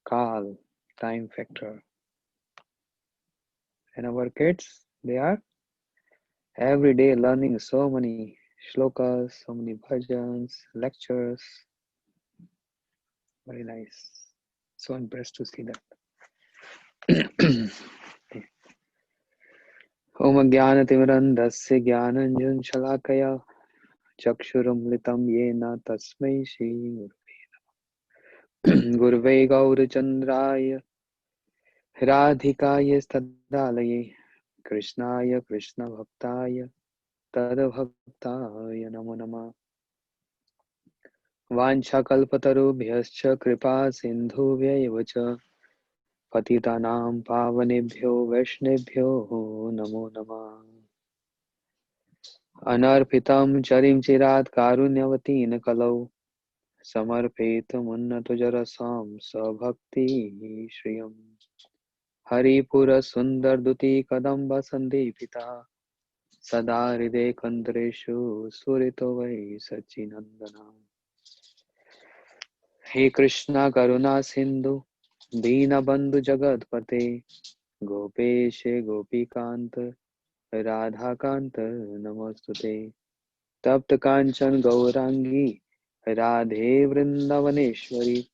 Kal, time factor. And our kids, they are every day learning so many shlokas, so many bhajans, lectures. Very nice. So impressed to see that. Om Jnanatimirandasya Jnananjan-shalakaya Chakshurumlitam Yena Tasmai Shri Gurve Gaurachandraya Radhikaya Stadalaye Krishnaya Krishna Bhaktaya Tadabhaktaya Namo Namah Vanchakalpatarubhyascha Kripa Sindhuvya Cha Patitanam Pavanebhyo Vaishnebhyo Namo Namah Anarpitam Charim Chirat Karunyavatin Kalau Samarpetum Sabhakti Shriyam Haripura Sundar Duti Kadamba Sandipita Sada Hriday Kandreshu Surito Vai Sachinandana He Krishna Karuna Sindhu Dina Bandhu Jagatpate Gopeshe Gopikant Radhakant Namostute Tapta Kanchan Gaurangi Radhe Vrindavaneshwari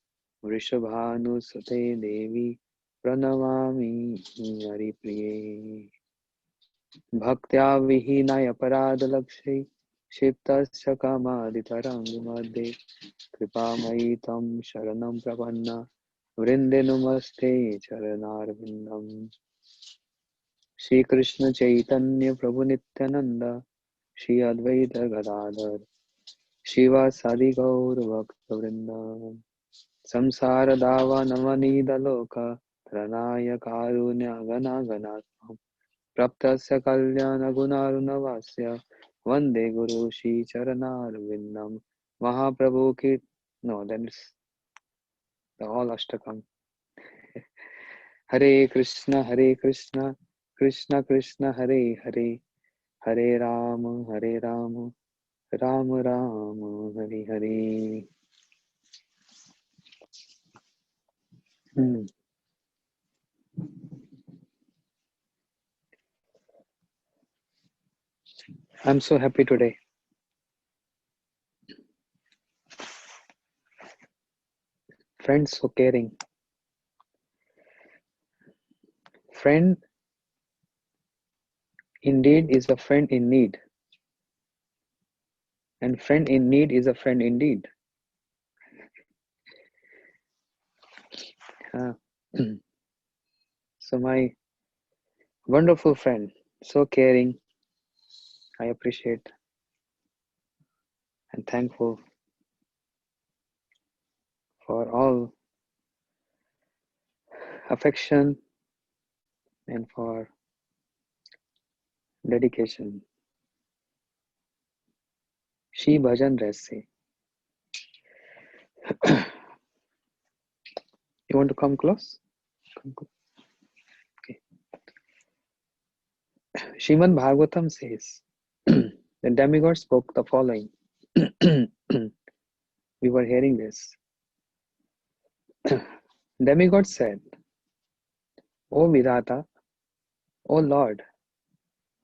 Vrishabhanusute Devi Pranamami Haripriye Bhaktya Vihinaya Paradalakshay Shiptasya Kamaditarangu Madhe Kripamayi Tam Sharanam Prapanna Vrinde Namaste Charanarvindam Shri Krishna Chaitanya Prabhu Nityananda Shri Advaita Gadadhar Shiva Sadi Gaur Bhakta Vrinda Samsara Dava Namanida Loka Pranaya Karunya Gana Ganatmam Praptasya Kalyana Gunarunavasya Vande Guru Shri Charanar Vindam Mahaprabhu Kit. No, then it's the all Ashtakam. Hare Krishna, Krishna Krishna, Hare Hare, Hare Rama, Rama Rama, Hare Hare. I'm so happy today. Friends so caring. Friend indeed is a friend in need. And friend in need is a friend indeed. So my wonderful friend, so caring, I appreciate and thankful for all affection and for dedication. She Bhajan Rahasya. You want to come close? Come close. Okay. Srimad Bhagavatam says, the demigod spoke the following. We were hearing this. Demigod said, O Vidata, O Lord,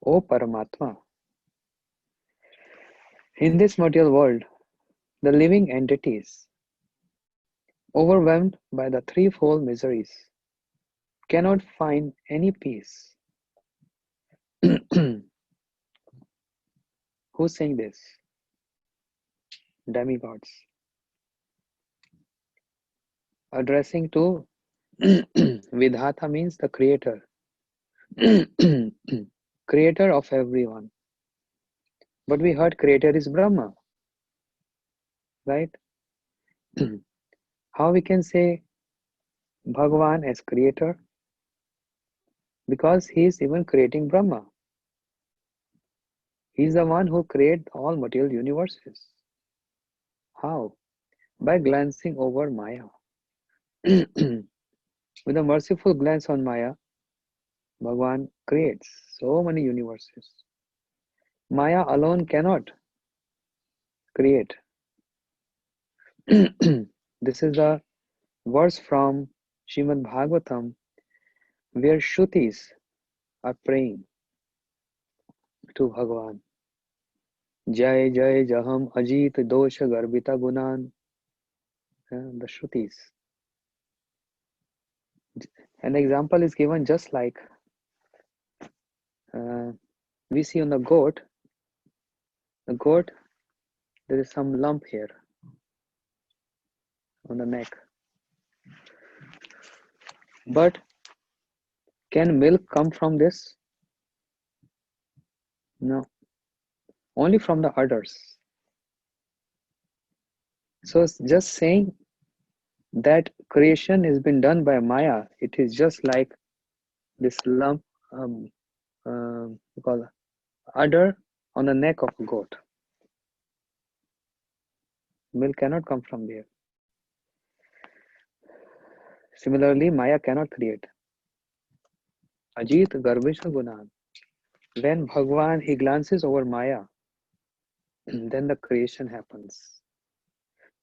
O Paramatma, in this material world, the living entities, overwhelmed by the threefold miseries, cannot find any peace. Who's saying this? Demigods. Addressing to Vidhata means the creator. Creator of everyone. But we heard creator is Brahma. Right? How we can say Bhagavan as creator? Because he is even creating Brahma. He is the one who created all material universes. How? By glancing over Maya. With a merciful glance on Maya, Bhagavan creates so many universes. Maya alone cannot create. This is the verse from Srimad Bhagavatam, where Shrutis are praying to Bhagavan. Jai Jai Jaham Ajit Dosha Garbita Gunan. The Shrutis. An example is given just like we see on the goat. The goat, there is some lump here on the neck. But can milk come from this? No. Only from the udders. So it's just saying that creation has been done by Maya. It is just like this lump, called udder on the neck of a goat. Milk cannot come from there. Similarly, Maya cannot create. Ajit Garbisha Gunan. When Bhagwan, he glances over Maya, then the creation happens.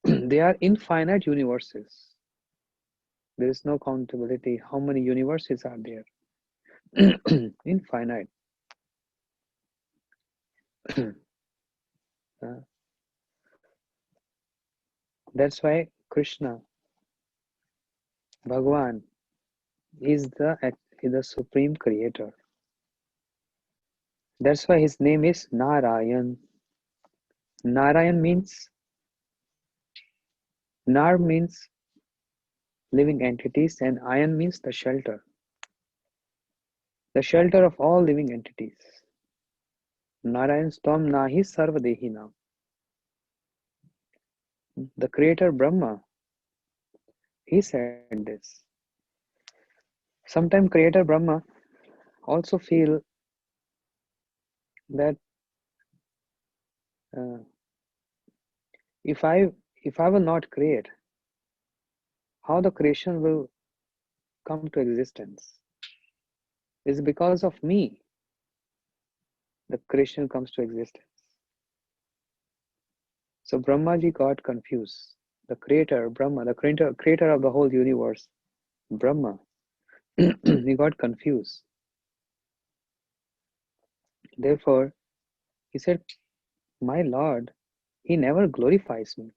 They are infinite universes. There is no countability. How many universes are there? Infinite. That's why Krishna, Bhagwan, is the supreme creator. That's why his name is Narayan. Narayan means, Nar means living entities, and Ayan means the shelter. The shelter of all living entities. Narayan Stam Nahi Sarvadehina. The creator Brahma, he said this. Sometimes creator Brahma also feel that if I will not create, how the creation will come to existence? It's because of me the creation comes to existence. So Brahmaji got confused. The creator, Brahma, the creator of the whole universe, Brahma, he got confused. Therefore, he said, my Lord, he never glorifies me.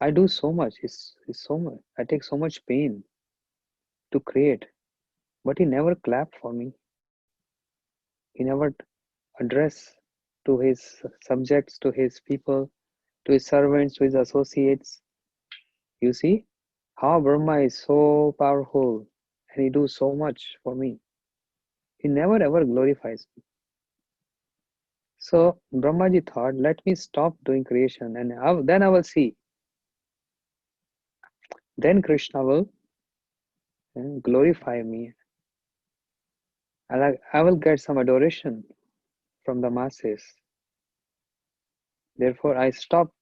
I do so much, it's so much, I take so much pain to create, but he never clapped for me. He never addressed to his subjects, to his people, to his servants, to his associates. You see how Brahma is so powerful and he does so much for me. He never ever glorifies me. So Brahmaji thought, let me stop doing creation and then I will see. Then Krishna will glorify me. I will get some adoration from the masses. Therefore, I stopped.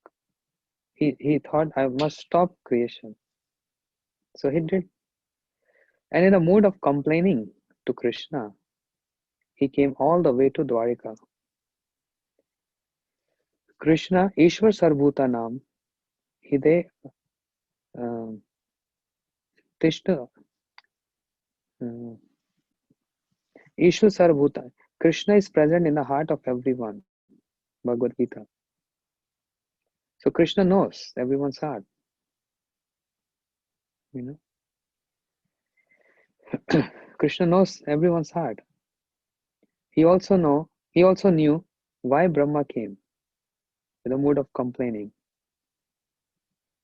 He thought I must stop creation. So he did. And in a mood of complaining to Krishna, he came all the way to Dwarika. Krishna, Ishwar Sarvbhuta Nam, Hide Tishta Ishwar Sarvbhuta. Krishna is present in the heart of everyone. Bhagavad Gita. So Krishna knows everyone's heart. You know, Krishna knows everyone's heart. He also knew why Brahma came with a mood of complaining.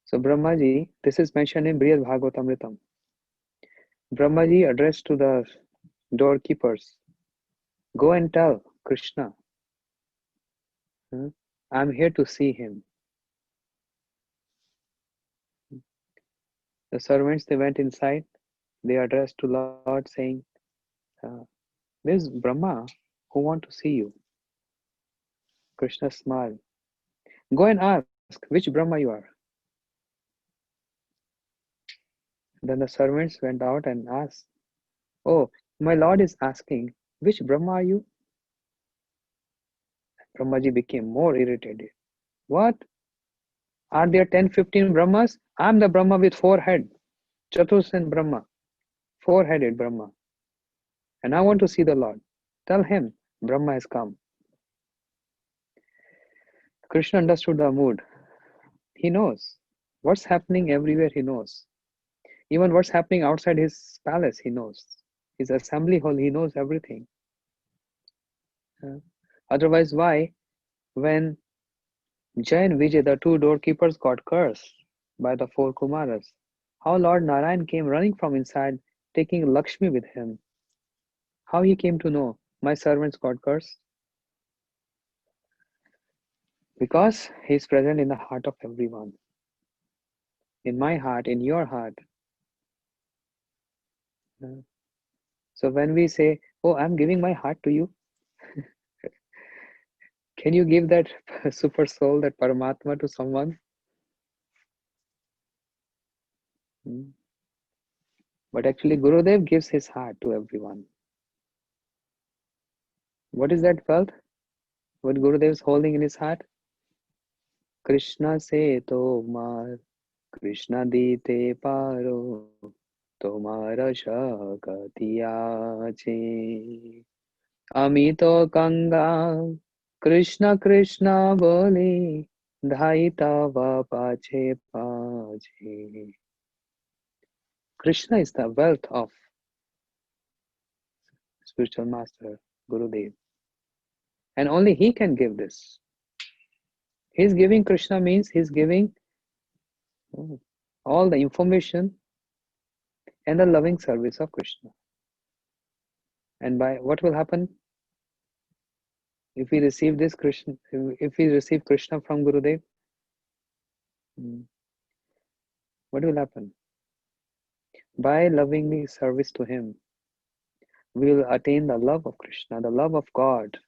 So Brahmaji, this is mentioned in Brihad Bhagavatamritam. Brahmaji addressed to the doorkeepers, go and tell Krishna, I'm here to see him. The servants, they went inside, they addressed to Lord saying, there's Brahma who want to see you. Krishna smiled. Go and ask which Brahma you are. Then the servants went out and asked, oh, my Lord is asking, which Brahma are you? Brahmaji became more irritated. What? Are there 10, 15 Brahmas? I'm the Brahma with 4 heads. Chatursen Brahma, four-headed Brahma, and I want to see the Lord. Tell him Brahma has come. Krishna understood the mood. He knows what's happening everywhere, he knows. Even what's happening outside his palace, he knows. His assembly hall, he knows everything. Otherwise, why, when Jay and Vijay, the two doorkeepers, got cursed by the four Kumaras, how Lord Narayan came running from inside, taking Lakshmi with him? How he came to know my servants got cursed? Because he is present in the heart of everyone. In my heart, in your heart. So when we say, oh, I'm giving my heart to you, can you give that super soul, that Paramatma to someone? But actually, Gurudev gives his heart to everyone. What is that wealth? What Gurudev is holding in his heart? Krishna se tomar, Krishna dite paro, tomara shakati ache. Ami to kanga, Krishna Krishna bole, dhai tava pache pache. Krishna is the wealth of spiritual master, Gurudev. And only he can give this. His giving Krishna means he's giving all the information and the loving service of Krishna. And by what will happen? If we receive this Krishna, if we receive Krishna from Gurudev, what will happen? By lovingly service to him, we will attain the love of Krishna, the love of God.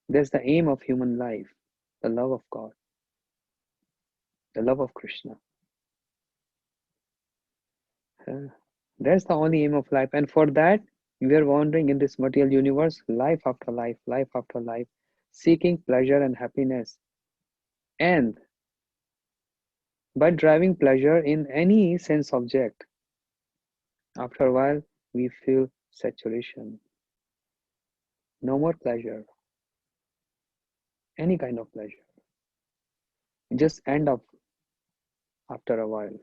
That's the aim of human life, the love of God, the love of Krishna. That's the only aim of life. And for that, we are wandering in this material universe, life after life, seeking pleasure and happiness. And by driving pleasure in any sense object, after a while, we feel saturation. No more pleasure. Any kind of pleasure. Just end up after a while.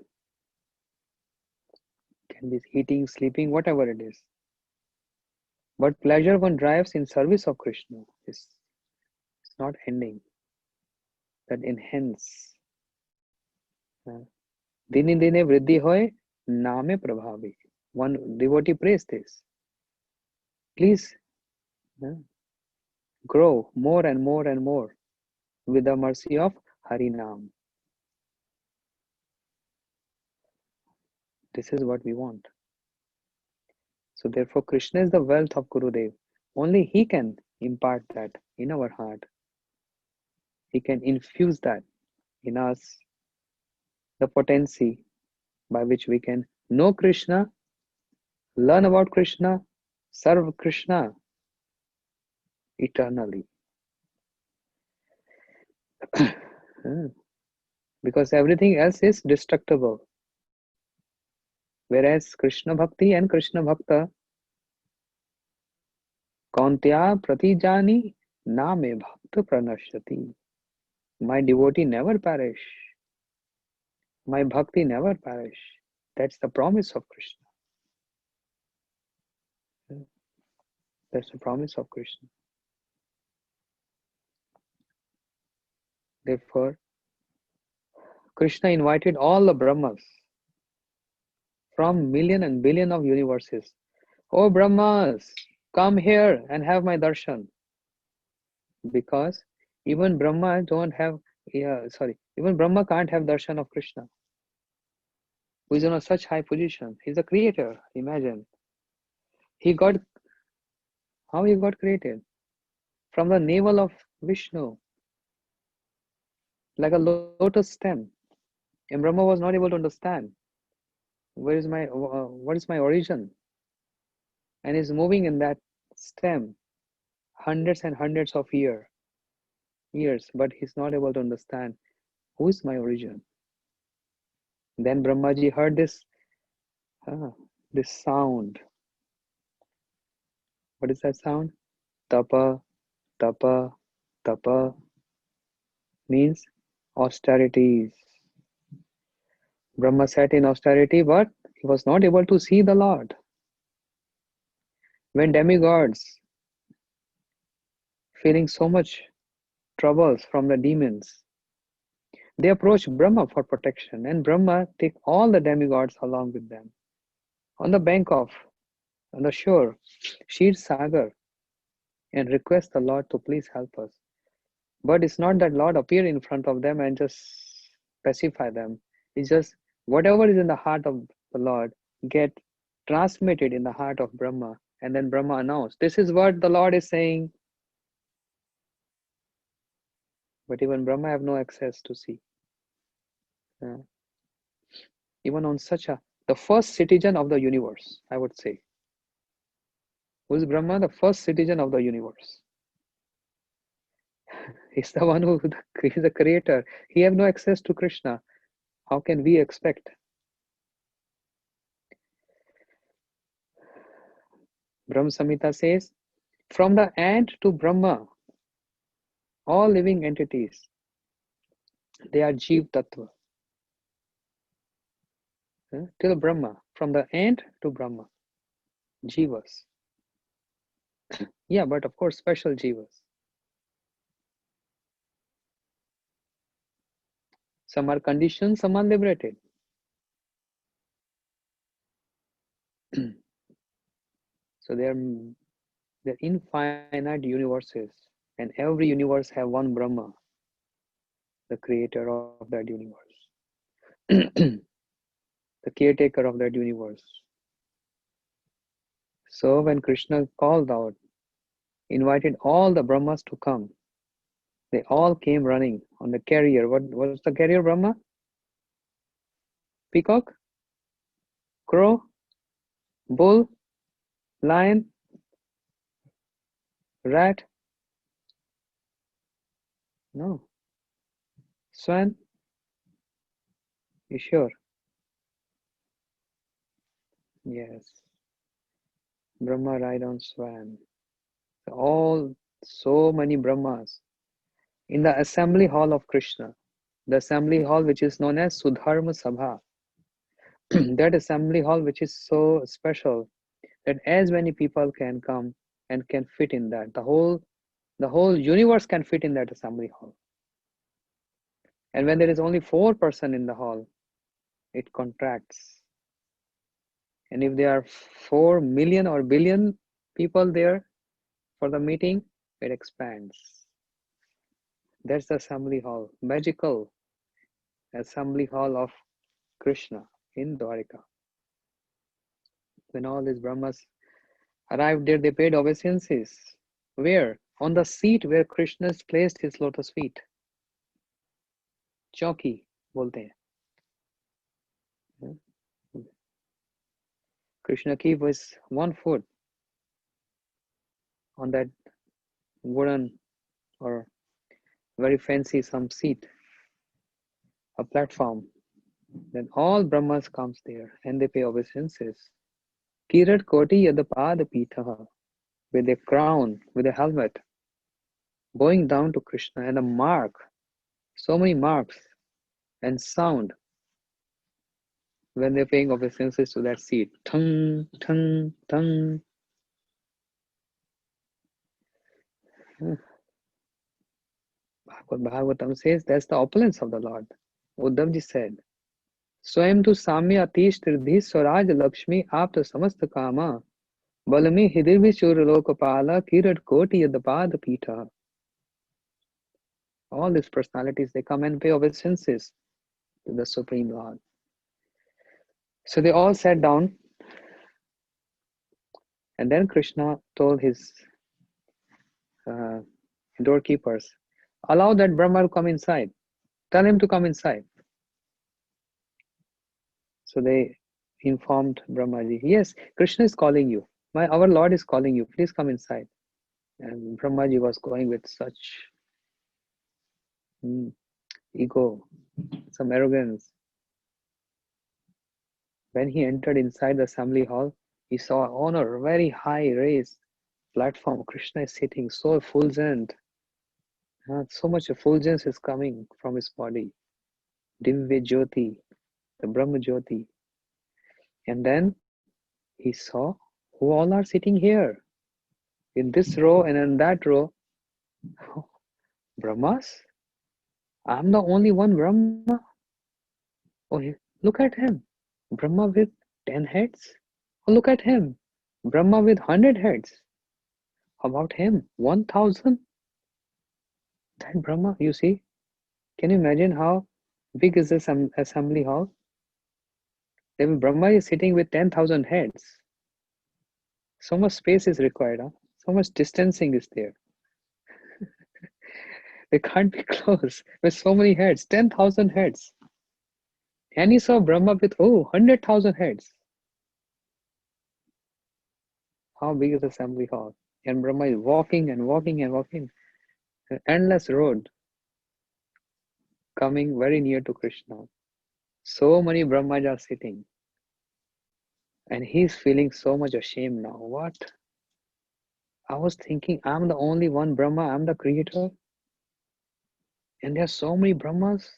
Can be eating, sleeping, whatever it is. But pleasure one drives in service of Krishna is not ending. That enhance. Dine dine vriddhi hoy, name prabhavi. One devotee prays this. Please grow more and more and more with the mercy of Harinam. This is what we want. So therefore, Krishna is the wealth of Gurudev. Only he can impart that in our heart. He can infuse that in us, the potency by which we can know Krishna, learn about Krishna, serve Krishna eternally. Because everything else is destructible. Whereas Krishna Bhakti and Krishna Bhakta, Kauntya Pratijani Name Bhakta Pranashyati. My devotee never perish. My bhakti never perish. That's the promise of Krishna. That's the promise of Krishna. Therefore, Krishna invited all the Brahmas from million and billion of universes. Oh Brahmas, come here and have my darshan. Because even Brahma don't have, even Brahma can't have darshan of Krishna, who is on such high position. He's a creator, imagine. How he got created? From the navel of Vishnu, like a lotus stem. And Brahma was not able to understand what is my origin, and is moving in that stem hundreds and hundreds of years, but he's not able to understand who is my origin. Then Brahmaji heard this Ah, this sound. What is that sound? Tapa, tapa, tapa means austerities. Brahma sat in austerity, but he was not able to see the Lord. When demigods, feeling so much troubles from the demons, they approach Brahma for protection, and Brahma take all the demigods along with them. On the bank of, on the shore, Shir Sagar, and request the Lord to please help us. But it's not that Lord appear in front of them and just pacify them. It's just whatever is in the heart of the Lord get transmitted in the heart of Brahma, and then Brahma announced, "This is what the Lord is saying." But even Brahma have no access to see. Uh, even on such a the first citizen of the universe, I would say. Who is Brahma? The first citizen of the universe. He's the one who is the creator. He have no access to Krishna. How can we expect? Brahma Samhita says, from the ant to Brahma, all living entities, they are Jeev Tattva. Till Brahma, from the ant to Brahma, Jivas. Yeah, but of course, special Jivas. Some are conditioned, some are liberated. So they're infinite universes, and every universe have one Brahma, the creator of that universe, the caretaker of that universe. So when Krishna called out, invited all the Brahmas to come, they all came running on the carrier. What was the carrier, Brahma? Peacock? Crow? Bull? Lion? Rat? No. Swan? You sure? Yes. Brahma ride on swan. All so many Brahmas in the assembly hall of Krishna, the assembly hall which is known as Sudharma Sabha. That assembly hall which is so special that as many people can come and can fit in that. The whole universe can fit in that assembly hall. And when there is only 4 person in the hall, it contracts. And if there are 4 million or billion people there for the meeting, it expands. That's the assembly hall, magical assembly hall of Krishna in Dwarika. When all these Brahmas arrived there, they paid obeisances. Where? On the seat where Krishna placed his lotus feet. Chauki bolte hain. Krishna keep his one foot on that wooden or very fancy some seat, a platform. Then all Brahmas comes there and they pay obeisances. Kirat Koti Yadapad Pitha, with a crown, with a helmet, bowing down to Krishna and a mark, so many marks and sound when they're paying obeisances to that seat. Tung, tung, tung. Bhagavatam says that's the opulence of the Lord. Uddhavji said, स्वयं तो साम्य अतीश त्रिधि स्वराज लक्ष्मी आप तो समस्त कामा बल में हृदय भी चूर लोकपाला किरट कोटि यदपाद पीठा. All these personalities, they come and pay obeisances to the Supreme Lord. So they all sat down, and then Krishna told his uh, doorkeepers, allow that Brahma to come inside. Tell him to come inside. So they informed Brahmaji, yes, Krishna is calling you. Our Lord is calling you. Please come inside. And Brahmaji was going with such ego, some arrogance. When he entered inside the assembly hall, he saw on a very high raised platform Krishna is sitting, so effulgent. So much effulgence is coming from his body. Divya Jyoti, the Brahma Jyoti. And then he saw who all are sitting here in this row and in that row. Oh, Brahmas? I'm the only one Brahma. Oh, look at him. Brahma with 10 heads? Oh, look at him. Brahma with 100 heads. How about him? 1000? That Brahma, you see? Can you imagine how big is this assembly hall? Brahma is sitting with 10,000 heads. So much space is required. Huh? So much distancing is there. They can't be close with so many heads. 10,000 heads. And he saw Brahma with, 100,000 heads. How big is the assembly hall? And Brahma is walking and walking and walking. An endless road coming very near to Krishna. So many Brahmas are sitting. And he's feeling so much ashamed now. What? I was thinking I'm the only one Brahma, I'm the creator. And there are so many Brahmas.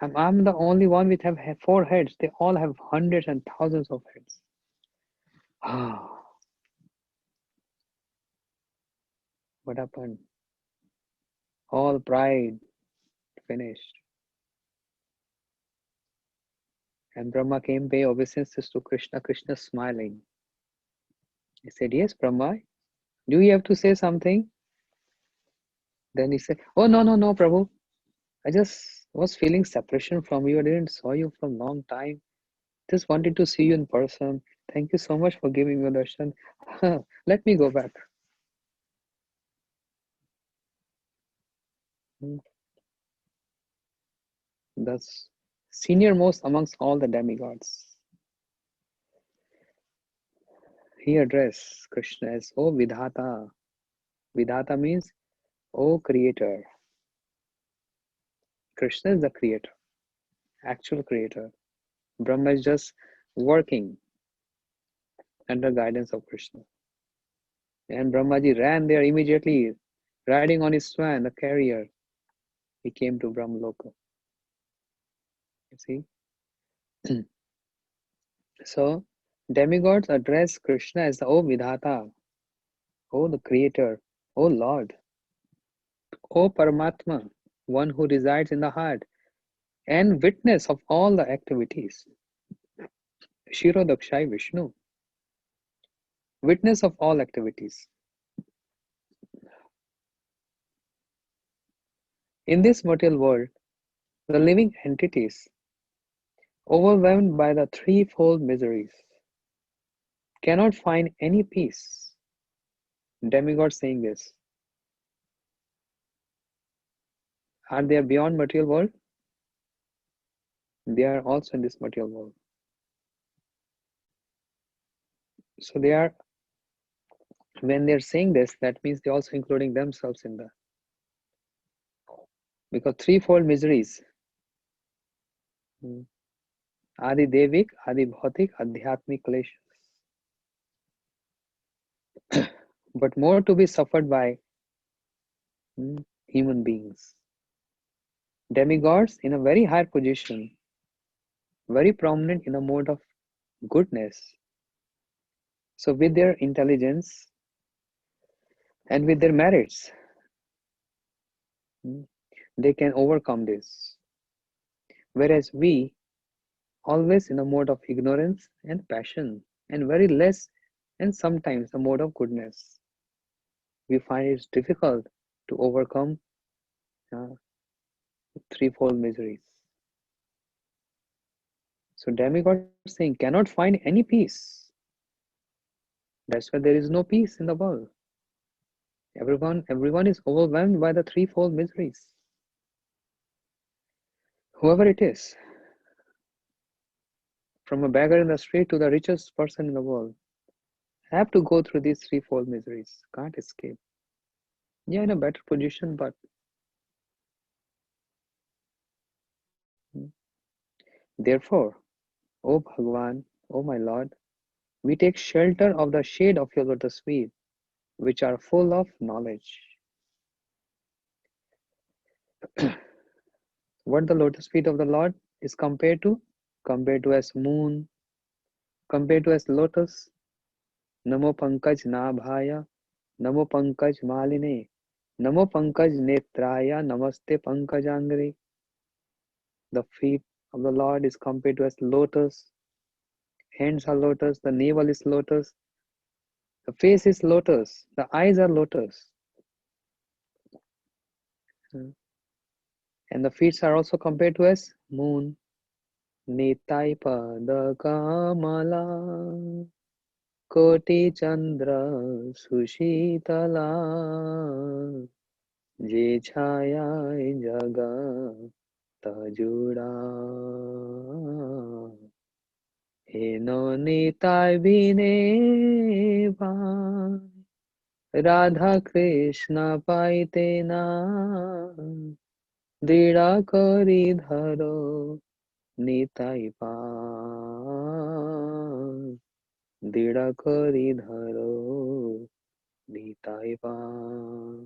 I'm the only one with have 4 heads. They all have hundreds and thousands of heads. Ah, what happened? All pride finished. And Brahma came pay obeisances to Krishna. Krishna smiling. He said, yes, Brahma, do you have to say something? Then he said, oh, no, no, no, Prabhu. I just was feeling separation from you. I didn't saw you for a long time. Just wanted to see you in person. Thank you so much for giving me darshan. Let me go back. Thus, senior most amongst all the demigods. He addressed Krishna as, O Vidhata. Vidhata means, O Creator. Krishna is the creator, actual creator. Brahma is just working under guidance of Krishna. And Brahmaji ran there immediately, riding on his swan, the carrier. He came to Brahmaloka. You see? So, demigods address Krishna as the O Vidhata, O the Creator, O Lord, O Paramatma, one who resides in the heart, and witness of all the activities. Shirodakshai Vishnu, witness of all activities. In this material world, the living entities, overwhelmed by the threefold miseries, cannot find any peace. Demigods saying this. Are they beyond material world? They are also in this material world. So they are, when they're saying this, that means they're also including themselves in that. Because threefold miseries, Adi Devik, Adi Bhautik, Adhyatmik Kleshas. But more to be suffered by human beings. Demigods in a very high position, very prominent in the mode of goodness. So with their intelligence and with their merits, they can overcome this. Whereas we, always in a mode of ignorance and passion, and very less and sometimes a mode of goodness, we find it difficult to overcome threefold miseries. So demigods saying cannot find any peace. That's why there is no peace in the world. Everyone is overwhelmed by the threefold miseries. Whoever it is, from a beggar in the street to the richest person in the world, have to go through these threefold miseries. Can't escape. Yeah, in a better position, but therefore, O Bhagwan, O my Lord, we take shelter of the shade of your lotus feet, which are full of knowledge. What the lotus feet of the Lord is compared to? Compared to as moon, compared to as lotus. Namo Pankaj Nabhaya, Namo Pankaj Maline, Namo Pankaj Netraya, Namaste Pankajangri. The feet of the Lord is compared to as lotus. Hands are lotus, the navel is lotus, the face is lotus, the eyes are lotus. And the feet are also compared to as moon. Nitai pada kamala koti chandra sushitala je chaya jaga tajura eno nitai bine ba Radha Krishna paite na dृढ़ा करी धरो निताई पार दृढ़ करी धरो निताई पार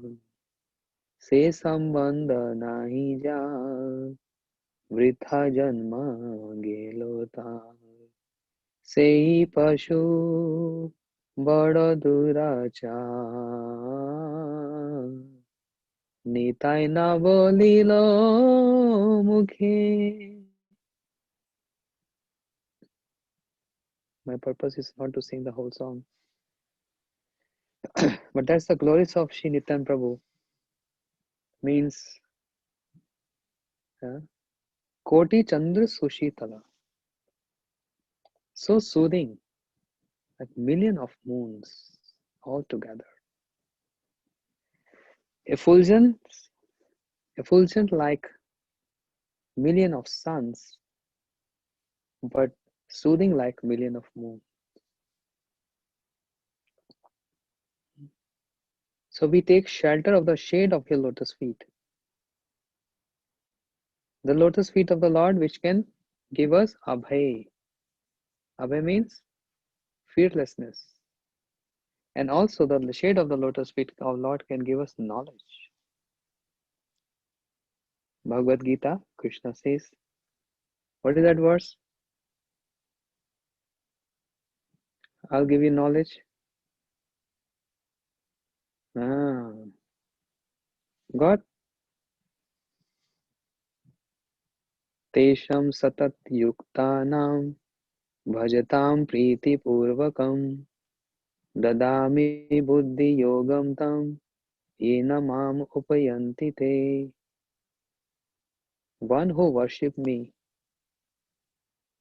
से संबंध नाही जा वृथा जन्म गेलो तार से ही पशु बड़ दुराचार নিতাই না বলিল মুখে. My purpose is not to sing the whole song, but that's the glories of Shri Nityan Prabhu. Means Koti Chandra Sushitala, so soothing, like million of moons all together. Effulgent, effulgent like million of suns, but soothing like million of moons. So we take shelter of the shade of your lotus feet. The lotus feet of the Lord, which can give us abhay. Abhay means fearlessness. And also the shade of the lotus feet of Lord can give us knowledge. Bhagavad Gita, Krishna says, what is that verse? I'll give you knowledge. God. Tesham satat yuktanam bhajatam priti purvakam dadami buddhi yogam tam yena mam upayanti te. One who worship me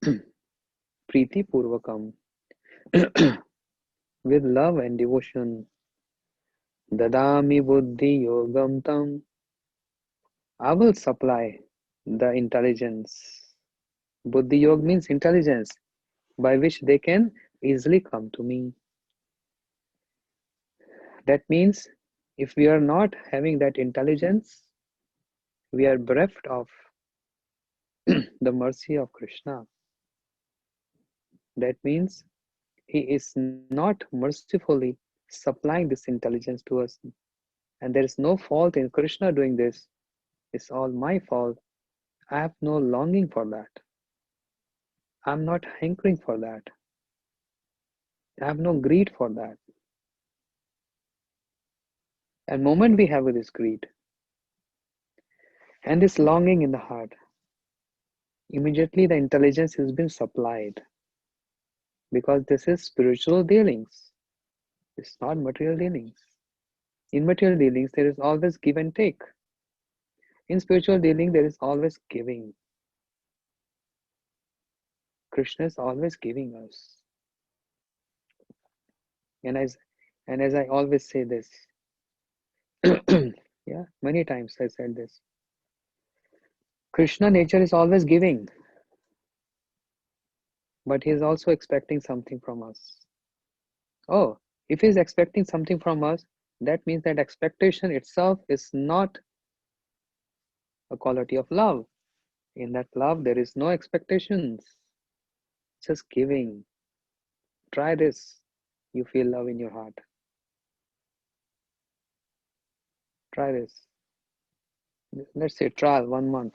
priti purvakam with love and devotion, dadami buddhi yogam tam, I will supply the intelligence. Buddhi Yoga means intelligence by which they can easily come to me. That means if we are not having that intelligence, we are bereft of the mercy of Krishna. That means he is not mercifully supplying this intelligence to us. And there is no fault in Krishna doing this. It's all my fault. I have no longing for that. I'm not hankering for that. I have no greed for that. And moment we have this greed and this longing in the heart, immediately the intelligence has been supplied, because this is spiritual dealings. It's not material dealings. In material dealings, there is always give and take. In spiritual dealing, there is always giving. Krishna is always giving us. And as I always say this, yeah, many times I said this. Krishna nature is always giving, but he is also expecting something from us. Oh, if he is expecting something from us, that means that expectation itself is not a quality of love. In that love, there is no expectations. just giving. Try this. You feel love in your heart. Try this. Let's say trial 1 month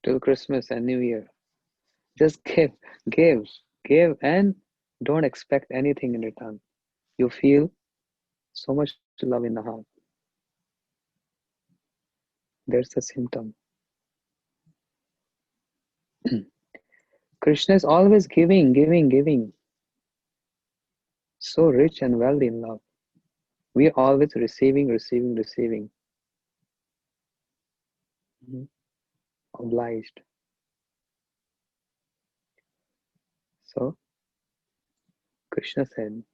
till Christmas and New Year. Just give, give, and don't expect anything in return. You feel so much love in the heart. There's a symptom. Krishna is always giving, giving, giving. So rich and wealthy in love. We are always receiving, receiving, receiving. Mhm. Obliged. So Krishna said,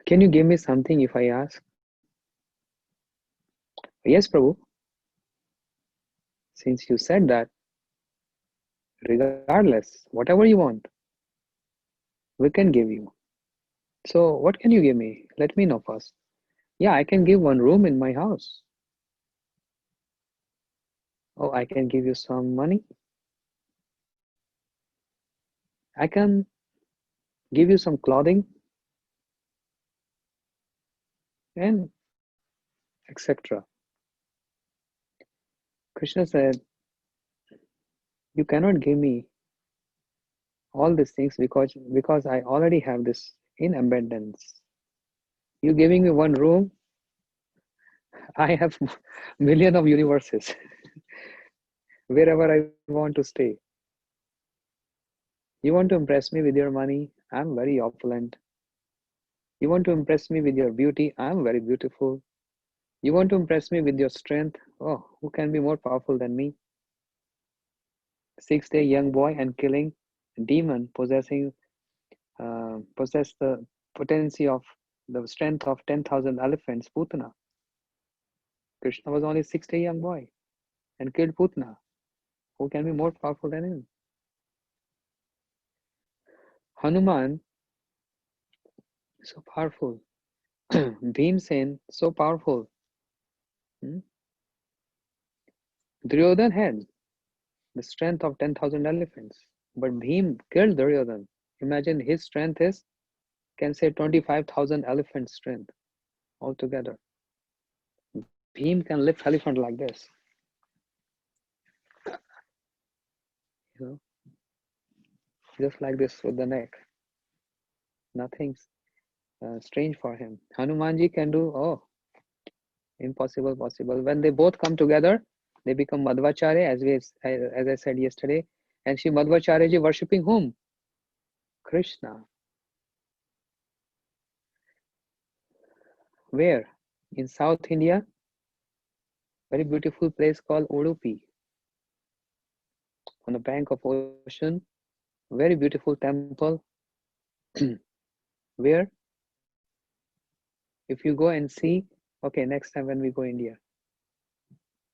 can you give me something if I ask? Yes, Prabhu. Since you said that, regardless, whatever you want, we can give you. So what can you give me? Let me know first. Yeah, I can give one room in my house. Oh, I can give you some money. I can give you some clothing and etc. Krishna said, you cannot give me all these things because I already have this in abundance. You giving me one room, I have million of universes wherever I want to stay. You want to impress me with your money? I'm very opulent. You want to impress me with your beauty? I'm very beautiful. You want to impress me with your strength? Oh, who can be more powerful than me? 6-day young boy and killing demon possess the potency of the strength of 10,000 elephants, Putana. Krishna was only 6-day young boy and killed Putana. Who can be more powerful than him? Hanuman, so powerful. Bhimsen, so powerful. Hmm? Duryodhan had the strength of 10,000 elephants, but Bhim killed Duryodhan. Imagine his strength is, can say 25,000 elephant strength altogether. Bhim can lift elephant like this, you know, just like this with the neck. Nothing's strange for him. Hanumanji can do, oh, impossible, possible. When they both come together, they become Madhvacharya, as I said yesterday. And Shri Madhvacharya ji worshipping whom? Krishna. Where? In South India, very beautiful place called Udupi, on the bank of ocean. Very beautiful temple. Where, if you go and see, okay, next time when we go India,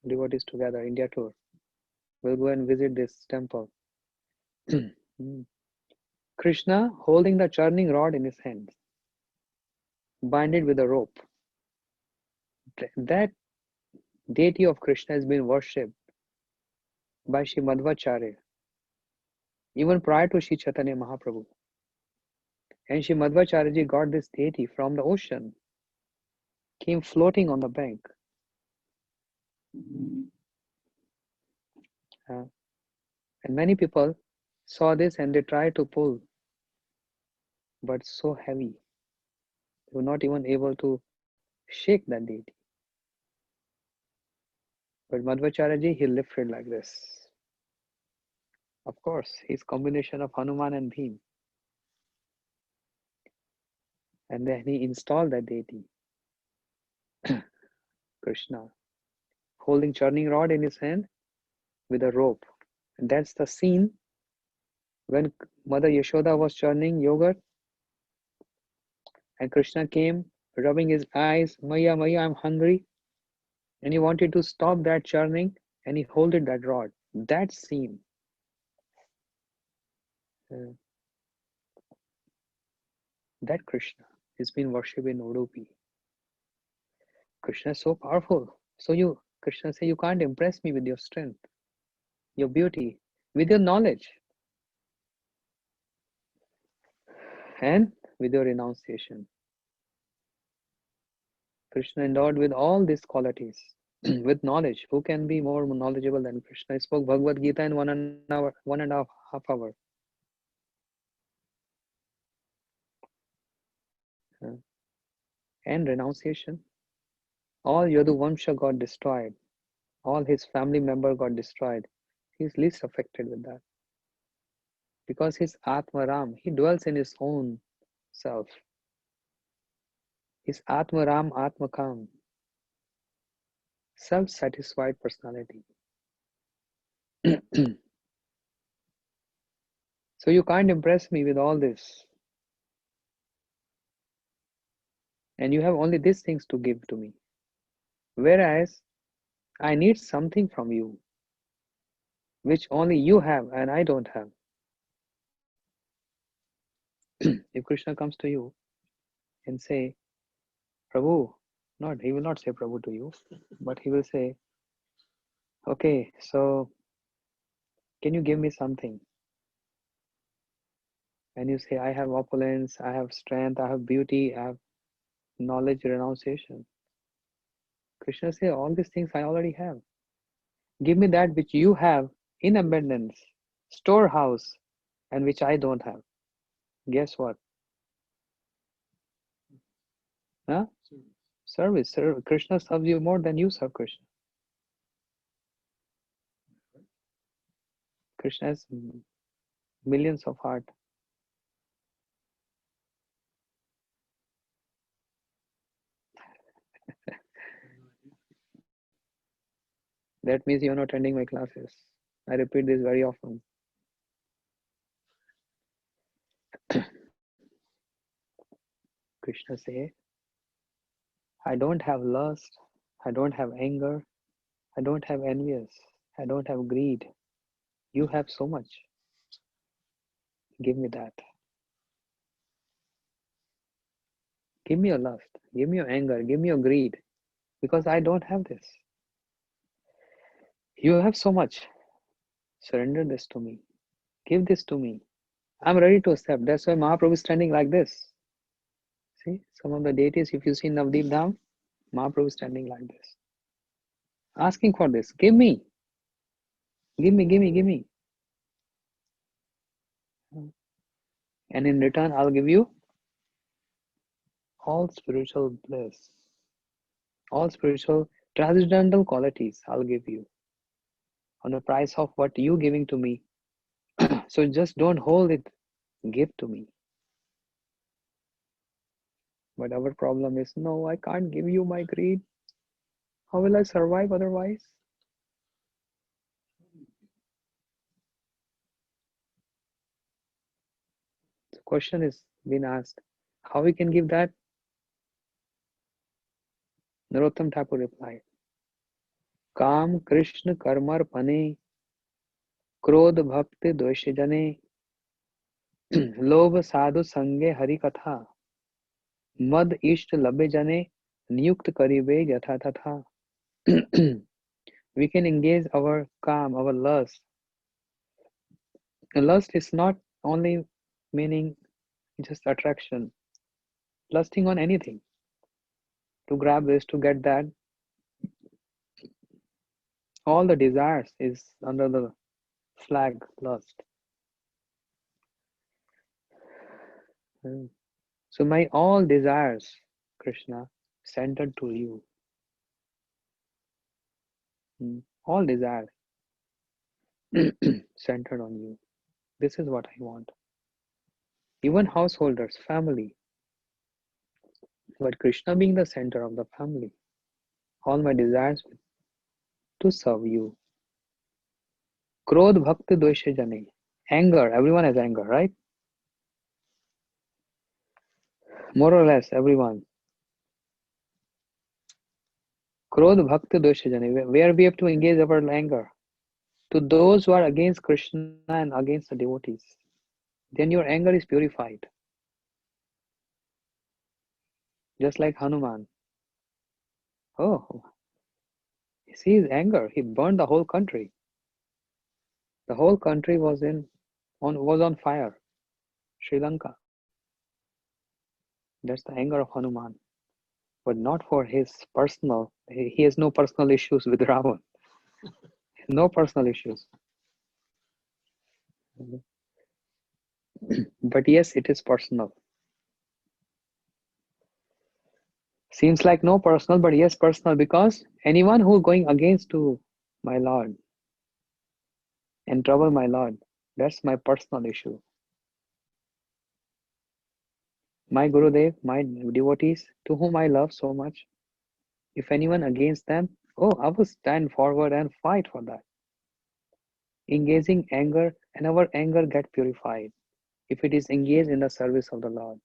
devotees together, India tour, we'll go and visit this temple. Krishna holding the churning rod in his hands, binded with a rope. That deity of Krishna has been worshipped by Sri Madhvacharya even prior to Sri Chaitanya Mahaprabhu. And Sri Madhvacharya ji got this deity from the ocean, came floating on the bank. Uh, and many people saw this and they tried to pull, but so heavy. They were not even able to shake that deity. But Madhvacharya ji, he lifted like this. Of course, he's combination of Hanuman and Bhim. And then he installed that deity, Krishna, holding churning rod in his hand with a rope. And that's the scene when Mother Yashoda was churning yogurt and Krishna came, rubbing his eyes, Maya, Maya, I'm hungry. And he wanted to stop that churning and he holded that rod. That scene. Uh, that Krishna is being worshipped in Udupi. Krishna is so powerful. So Krishna say, you can't impress me with your strength. your beauty, with your knowledge, and with your renunciation. Krishna endowed with all these qualities, with knowledge. Who can be more knowledgeable than Krishna? He spoke Bhagavad Gita in 1 hour, 1.5 hour. Uh, and renunciation. All Yaduvamsha got destroyed. All his family member got destroyed. He's least affected with that. Because his Atmaram, he dwells in his own self. His Atmaram, Atmakam, self-satisfied personality. So you can't impress me with all this. And you have only these things to give to me. Whereas I need something from you, which only you have and I don't have. If Krishna comes to you and say, Prabhu, he will not say Prabhu to you, but he will say, okay, so can you give me something? And you say, I have opulence, I have strength, I have beauty, I have knowledge, renunciation. Krishna say, all these things I already have. Give me that which you have in abundance, storehouse, and which I don't have. Guess what? Huh? Service. Krishna serves you more than you serve Krishna. Krishna has millions of heart. That means you're not attending my classes. I repeat this very often. Krishna say, I don't have lust, I don't have anger, I don't have envious, I don't have greed. You have so much. Give me that. Give me your lust, give me your anger, give me your greed, because I don't have this. You have so much. Surrender this to me. Give this to me. I'm ready to accept. That's why Mahaprabhu is standing like this. See, some of the deities, if you see Navdeep Dham, Mahaprabhu is standing like this. Asking for this. Give me. Give me, give me, give me. And in return, I'll give you all spiritual bliss. All spiritual transcendental qualities I'll give you on the price of what you giving to me. So just don't hold it. Give to me. But our problem is, no, I can't give you my greed. How will I survive otherwise? The question is being asked. How we can give that? Narottam Thakur replied, Kam Krishna Karmar Pane, Krodh Bhakti Dvesha Jane, Lobh Sadhu Sange Hari Katha, Mad Isht Labhe Jane, Niyukt Karibe Yatha Tatha. We can engage our calm, our lust. Lust is not only meaning just attraction, lusting on anything, to grab this, to get that. All the desires is under the flag lust. So my all desires, Krishna, centered to you. All desires centered on you. This is what I want. Even householders, family, but Krishna being the center of the family. All my desires to serve you. Krodh bhakti dvesha jane. Anger, everyone has anger, right? More or less, everyone. Krodh bhakti dvesha jane, where we have to engage our anger. To those who are against Krishna and against the devotees. Then your anger is purified. Just like Hanuman. Oh, you see his anger. He burned the whole country. The whole country was on fire. Sri Lanka. That's the anger of Hanuman. But not for his personal. He has no personal issues with Ravan. No personal issues. But yes, it is personal. Seems like no personal, but yes, personal, because anyone who going against to my Lord and trouble my Lord, that's my personal issue. My Gurudev, my devotees, to whom I love so much, if anyone against them, oh, I will stand forward and fight for that. Engaging anger, and our anger get purified if it is engaged in the service of the Lord.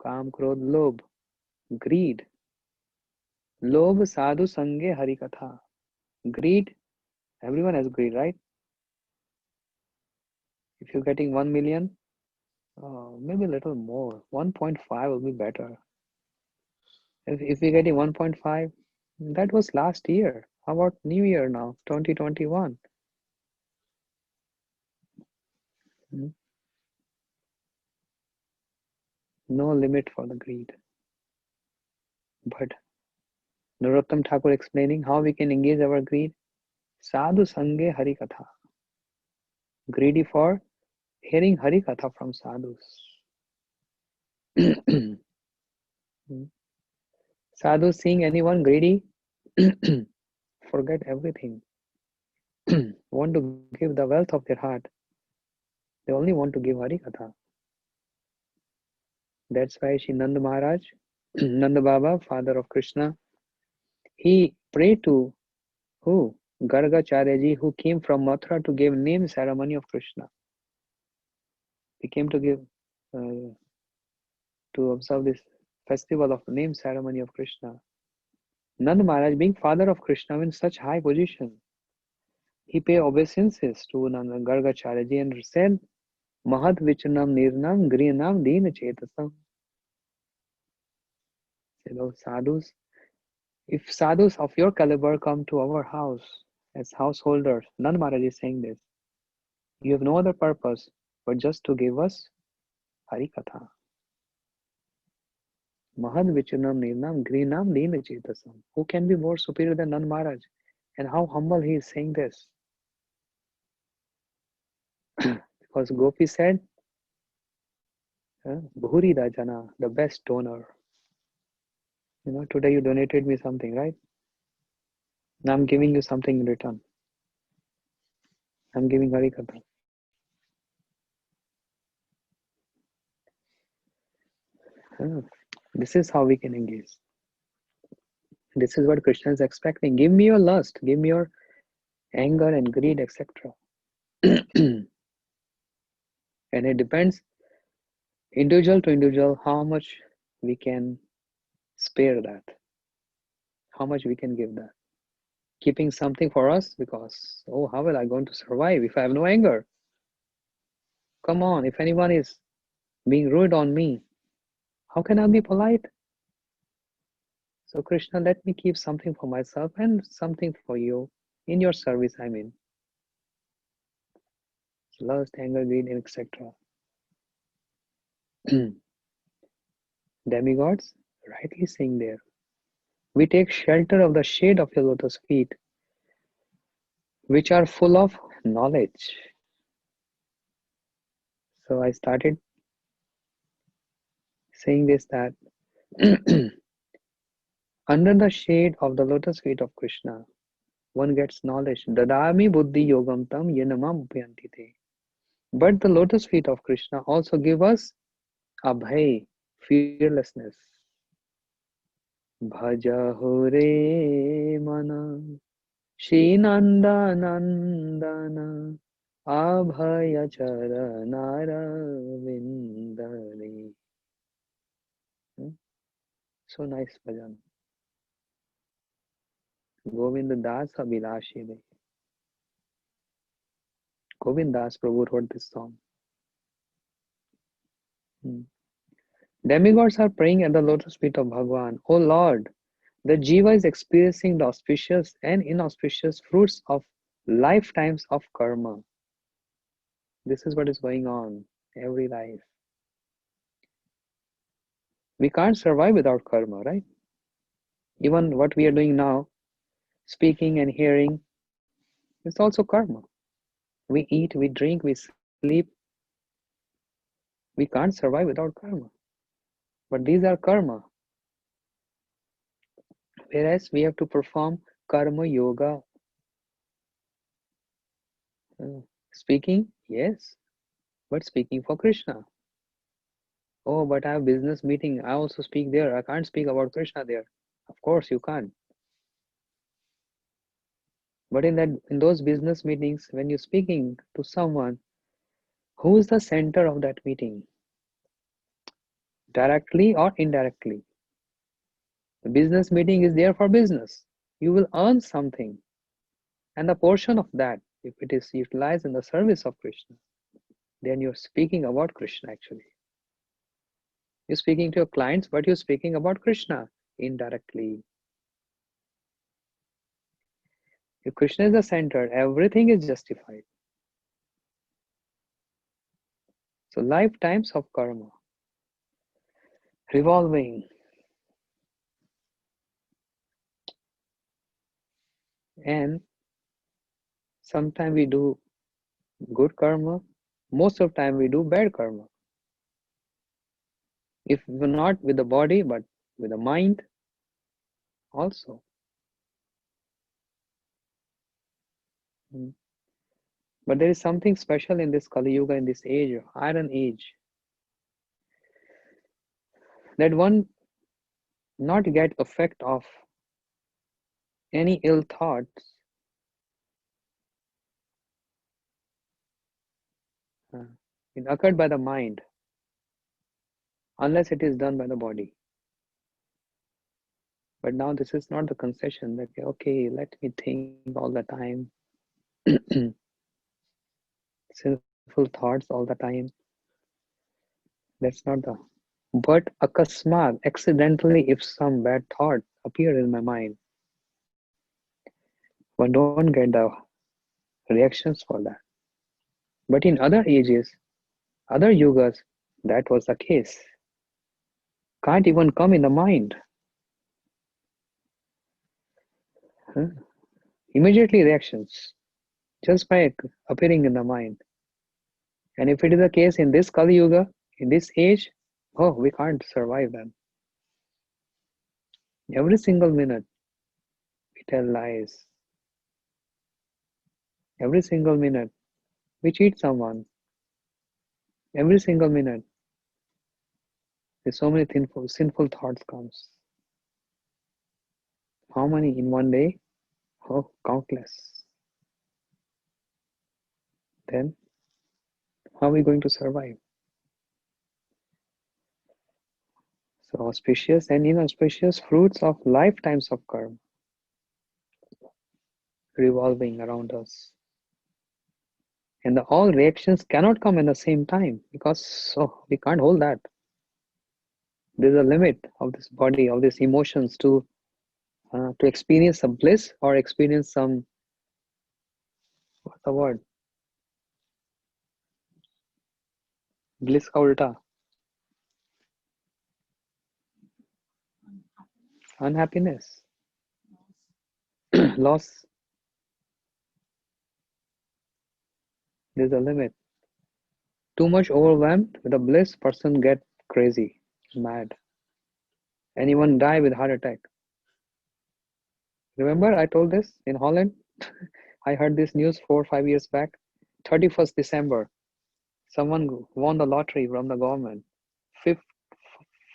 Kam, krodh, lobh, greed. Lobh sadhu sange hari katha. Greed, everyone has greed, right? If you're getting 1 million, maybe a little more. 1.5 will be better. If we're getting 1.5, that was last year. How about New Year now, 2021? Hmm? No limit for the greed. But Narottam Thakur explaining how we can engage our greed. Sadhu Sange Hari Katha. Greedy for hearing Hari Katha from sadhus. Sadhu seeing anyone greedy, forget everything. Want to give the wealth of their heart. They only want to give Hari Katha. That's why Shri Nanda Maharaj, Nanda Baba, father of Krishna, he prayed to who? Gargacharya who came from Mathura to give name ceremony of Krishna. He came to give, to observe this festival of name ceremony of Krishna. Nanda Maharaj, being father of Krishna in such high position, he paid obeisances to Nanda Gargacharya and said, Mahad Vichanam Nirnam Griyanam Dina Chetasam. Said, oh sadhus, if sadhus of your caliber come to our house as householders, Nanda Maharaj is saying this, you have no other purpose but just to give us Hari Katha. Mahad Vichanam Nirnam Griyanam Dina Chetasam. Who can be more superior than Nanda Maharaj? And how humble he is saying this. Because Gopi said, Bhuri Dajana, the best donor. Today you donated me something, right? Now I'm giving you something in return. I'm giving Hari Katha. This is how we can engage. This is what Krishna is expecting. Give me your lust, give me your anger and greed, etc. And it depends individual to individual how much we can spare that, how much we can give that. Keeping something for us because, oh, how will I going to survive if I have no anger? Come on, if anyone is being rude on me, how can I be polite? So Krishna, let me keep something for myself and something for you in your service, I mean. Lust, anger, greed, etc. Demigods, rightly saying there, we take shelter of the shade of your lotus feet, which are full of knowledge. So I started saying this that under the shade of the lotus feet of Krishna, one gets knowledge. Dadami buddhi yogam tam yenamam upyanti te. But the lotus feet of Krishna also give us abhay, fearlessness. Bhajaho re mana, Shri Nanda Nandana, Abhaya Charanara Vindare. So nice bhajan. Govind Das Abhilashi De. Govind Das Prabhu wrote this song. Demigods are praying at the lotus feet of Bhagwan. Oh Lord, The jiva is experiencing the auspicious and inauspicious fruits of lifetimes of karma. This is what is going on every life. We can't survive without karma, right? Even what we are doing now, speaking and hearing, it's also karma. We eat, we drink, we sleep. We can't survive without karma. But these are karma. Whereas we have to perform karma yoga. Uh, Speaking, yes, but speaking for Krishna. Oh, but I have business meeting. I also speak there. I can't speak about Krishna there. Of course you can't. But in those business meetings, when you're speaking to someone, who is the center of that meeting? Directly or indirectly? The business meeting is there for business. You will earn something. And the portion of that, if it is utilized in the service of Krishna, then you're speaking about Krishna actually. You're speaking to your clients, but you're speaking about Krishna indirectly. If Krishna is the center, everything is justified. So lifetimes of karma, revolving, and sometimes we do good karma, most of the time we do bad karma. If not with the body, but with the mind also. But there is something special in this Kali Yuga, in this age, Iron Age, that one not get effect of any ill thoughts it occurred by the mind, unless it is done by the body. But now this is not the concession that, okay, let me think all the time, sinful thoughts all the time. That's not the. But akasmat, accidentally, if some bad thought appear in my mind, one don't get the reactions for that. But in other ages, other yugas, that was the case. Can't even come in the mind. Huh? Immediately reactions, just by appearing in the mind. And if it is the case in this Kali Yuga, in this age, oh, we can't survive that. Every single minute, we tell lies. Every single minute, we cheat someone. Every single minute, there's so many sinful thoughts comes. How many in one day? Oh, countless. Then, how are we going to survive? So, auspicious and inauspicious fruits of lifetimes of karma revolving around us. And all reactions cannot come in the same time because we can't hold that. There's a limit of this body, of these emotions to experience some bliss or experience some, what's the word? Bliss ka ulta. Unhappiness. Loss. There's a limit. Too much overwhelmed with the bliss, person get crazy, mad. And even die with heart attack. Remember I told this in Holland? I heard this news 4 or 5 years back. 31st December, someone won the lottery from the government.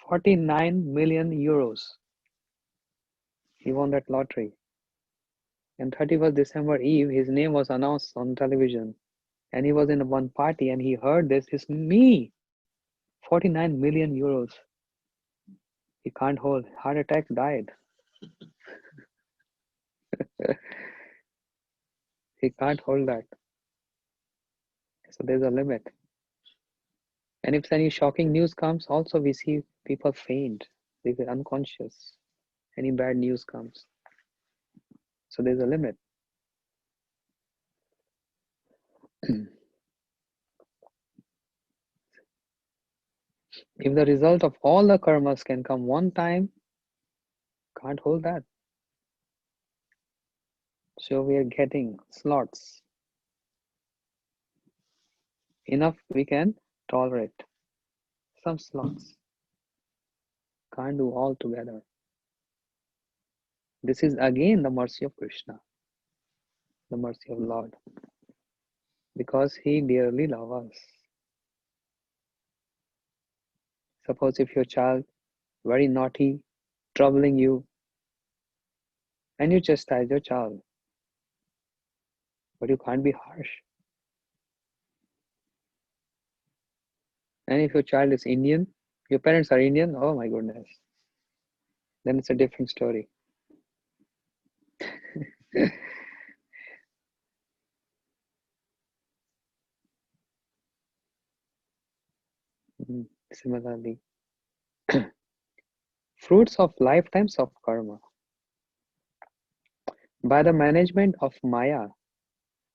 49 million euros. He won that lottery. And 31st December Eve, his name was announced on television. And he was in one party and he heard this. It's me. 49 million euros. He can't hold. Heart attack, died. He can't hold that. So there's a limit. And if any shocking news comes, also we see people faint. They get unconscious. any bad news comes. So there's a limit. If the result of all the karmas can come one time, can't hold that. So we are getting slots. Enough we can tolerate. Some slots. Can't do all together. This is again the mercy of Krishna, the mercy of Lord, because He dearly loves us. Suppose if your child very naughty, troubling you, and you chastise your child, but you can't be harsh. And if your child is Indian, your parents are Indian, oh my goodness, then it's a different story. Similarly, fruits of lifetimes of karma. By the management of Maya,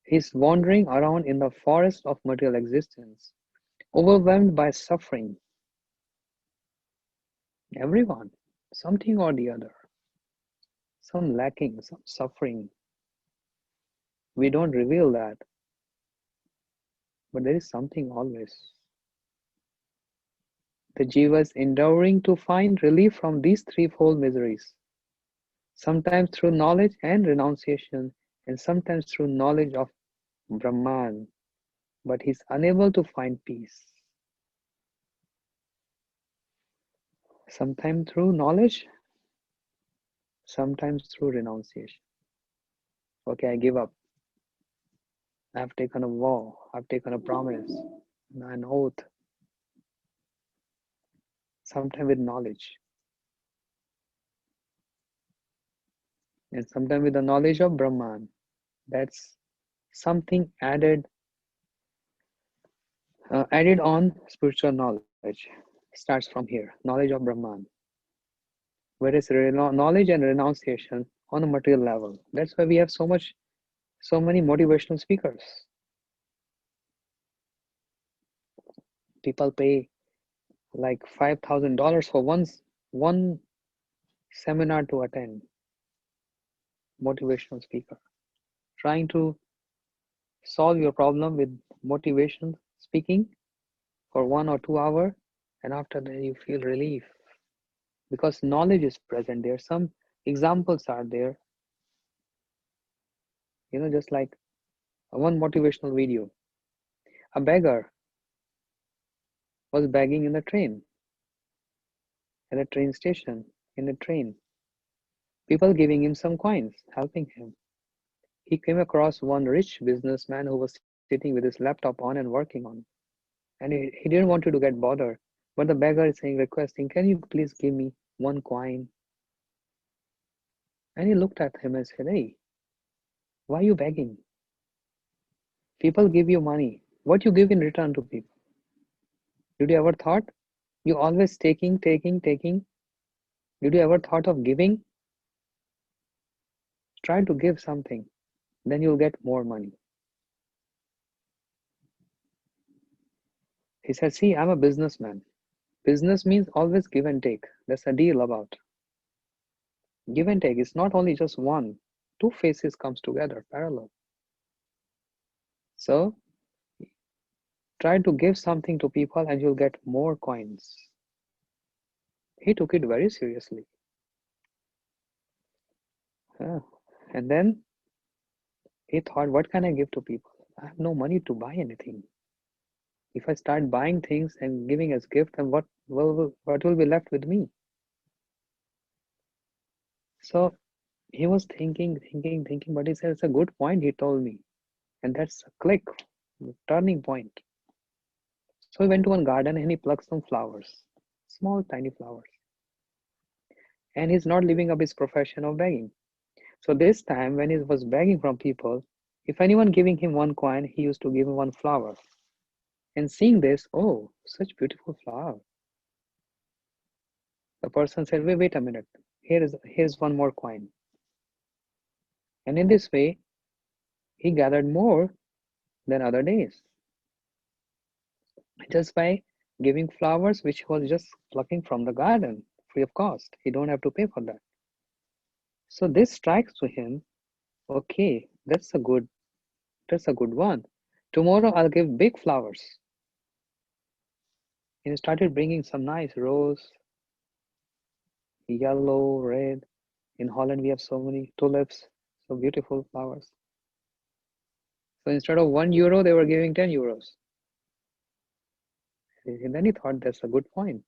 he's wandering around in the forest of material existence, overwhelmed by suffering. Everyone, something or the other, some lacking, some suffering. We don't reveal that, but there is something always. The jiva is endeavoring to find relief from these threefold miseries, sometimes through knowledge and renunciation, and sometimes through knowledge of Brahman, but he's unable to find peace. Sometimes through knowledge, sometimes through renunciation. Okay, I give up. I've taken a vow, I've taken a promise, an oath. Sometimes with knowledge, and sometimes with the knowledge of Brahman. That's something added on spiritual knowledge. Starts from here, knowledge of Brahman. Whereas knowledge and renunciation on a material level. That's why we have so many motivational speakers. People pay like $5,000 for one seminar to attend. Motivational speaker trying to solve your problem with motivation speaking for 1 or 2 hours, and after that you feel relief because knowledge is present there. Some examples are there, just like one motivational video. A beggar was begging in the train, at a train station, in a train. People giving him some coins, helping him. He came across one rich businessman who was sitting with his laptop on and working on. And he didn't want to get bothered. But the beggar is saying, requesting, can you please give me one coin? And he looked at him and said, hey, why are you begging? People give you money. What you give in return to people? Did you ever thought? You always taking. Did you ever thought of giving? Try to give something. Then you'll get more money. He said, see, I'm a businessman. Business means always give and take. That's a deal about. Give and take. It's not only just one. Two faces comes together, parallel. So try to give something to people and you'll get more coins. He took it very seriously. And then he thought, what can I give to people? I have no money to buy anything. If I start buying things and giving as gift, then what will be left with me? So he was thinking, but he said, it's a good point he told me. And that's a click, turning point. So he went to one garden and he plucked some flowers, small, tiny flowers. And he's not living up his profession of begging. So this time when he was begging from people, if anyone giving him one coin, he used to give him one flower. And seeing this, oh, such beautiful flower. The person said, wait a minute. Here's one more coin. And in this way, he gathered more than other days, just by giving flowers which was just plucking from the garden, free of cost. He don't have to pay for that. So this strikes to him, okay, that's a good one. Tomorrow I'll give big flowers. And he started bringing some nice rose, yellow, red. In Holland we have so many tulips, so beautiful flowers. So instead of €1, they were giving €10. And then he thought that's a good point.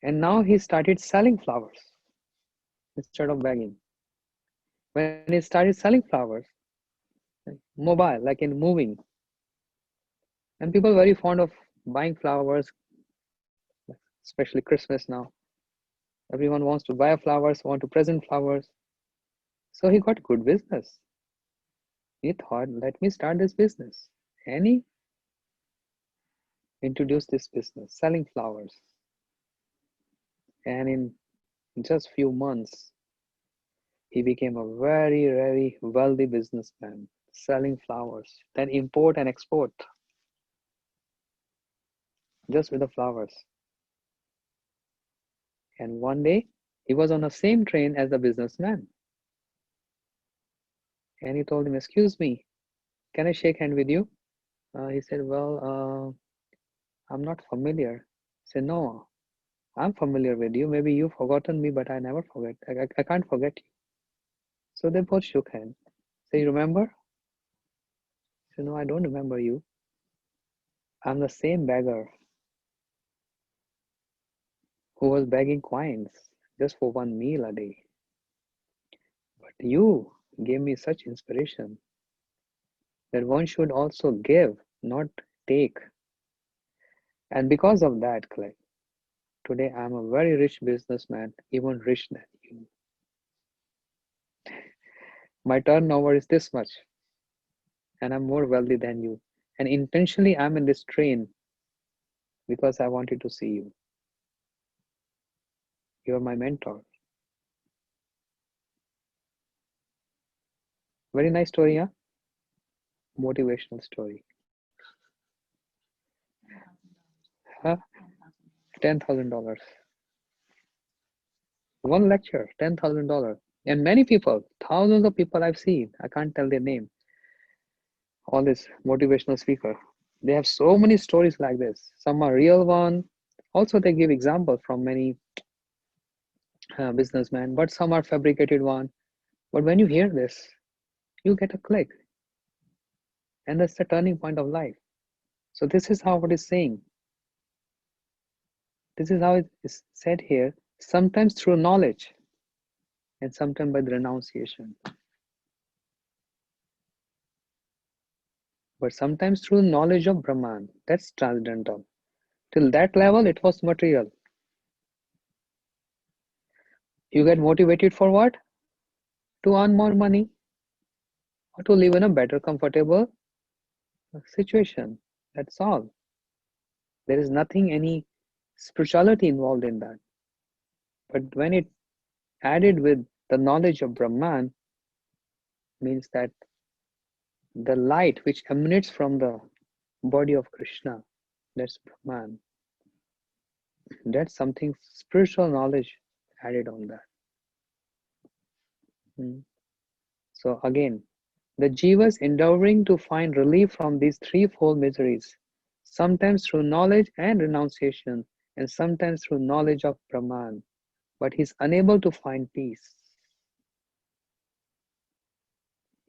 And now he started selling flowers instead of begging. When he started selling flowers, mobile, like in moving, and people very fond of buying flowers, especially Christmas now. Everyone wants to buy flowers, want to present flowers. So he got good business. He thought, let me start this business. And he introduced this business, selling flowers. And in just few months, he became a very, very wealthy businessman, selling flowers, then import and export just with the flowers. And one day, he was on the same train as the businessman. And he told him, excuse me, can I shake hand with you? He said, well, I'm not familiar. He said, no, I'm familiar with you. Maybe you've forgotten me, but I never forget. I can't forget you. So they both shook hands. Say, you remember? He said, no, I don't remember you. I'm the same beggar who was begging coins just for one meal a day. But you gave me such inspiration that one should also give, not take. And because of that, Clay, today I'm a very rich businessman, even rich than you. My turnover is this much, and I'm more wealthy than you. And intentionally, I'm in this train because I wanted to see you. You're my mentor. Very nice story, huh? Motivational story. Huh? $10,000. One lecture, $10,000. And many people, thousands of people I've seen, I can't tell their name, all this motivational speaker. They have so many stories like this. Some are real one. Also, they give examples from many businessmen, but some are fabricated one. But when you hear this, you get a click. And that's the turning point of life. So this is how it is saying. This is how it is said here, sometimes through knowledge and sometimes by the renunciation. But sometimes through knowledge of Brahman, that's transcendental. Till that level, it was material. You get motivated for what? To earn more money or to live in a better, comfortable situation. That's all. There is nothing, any spirituality involved in that. But when it added with the knowledge of Brahman, means that the light which emanates from the body of Krishna, that's Brahman. That's something spiritual knowledge added on that. So again, the jivas endeavoring to find relief from these threefold miseries, sometimes through knowledge and renunciation, and sometimes through knowledge of Brahman, but he's unable to find peace.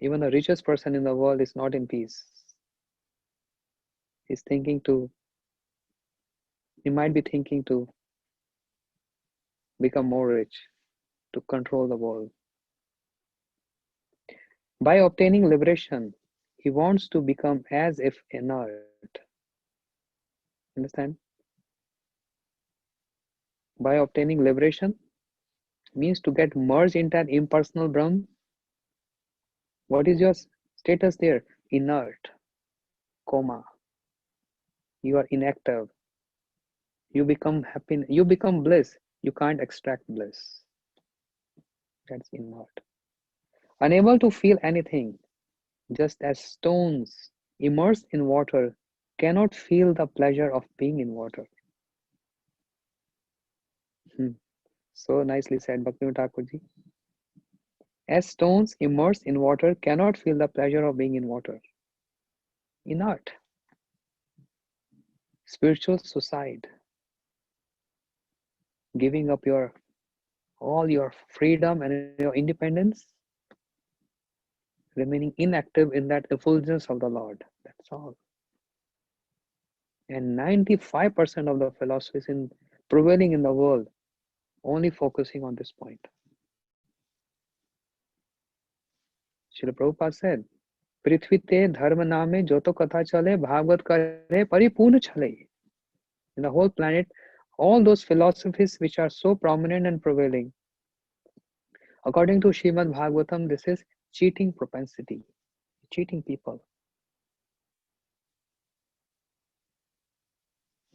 Even the richest person in the world is not in peace. He might be thinking to become more rich, to control the world. By obtaining liberation, he wants to become as if inert. Understand? By obtaining liberation means to get merged into an impersonal Brahm. What is your status there? Inert, coma. You are inactive. You become happy. You become bliss. You can't extract bliss. That's inert. Unable to feel anything, just as stones immersed in water cannot feel the pleasure of being in water. Hmm. So nicely said, Bhaktivinoda Thakurji. As stones immersed in water cannot feel the pleasure of being in water. Inert. Spiritual suicide. Giving up your all your freedom and your independence, remaining inactive in that effulgence of the Lord. That's all. And 95% of the philosophies in prevailing in the world only focusing on this point. Srila Prabhupada said, पृथ्वी ते धर्म नामे जो तो कथा चले भागवत करे परिपूर्ण छले. In the whole planet, all those philosophies which are so prominent and prevailing, according to Srimad Bhagavatam, this is cheating propensity, cheating people.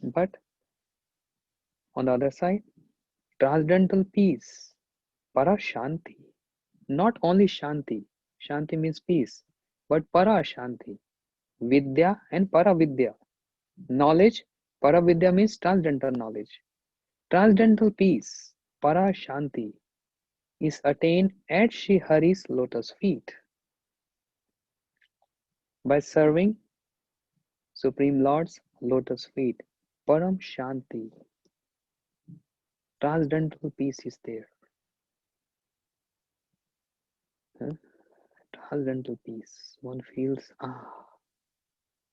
But on the other side, transcendental peace, para shanti, not only shanti, shanti means peace, but para shanti, vidya and para vidya, knowledge, para vidya means transcendental knowledge. Transcendental peace, para shanti, is attained at Sri Hari's lotus feet by serving Supreme Lord's lotus feet. Param Shanti, transcendental peace is there. Huh? Transcendental peace. One feels,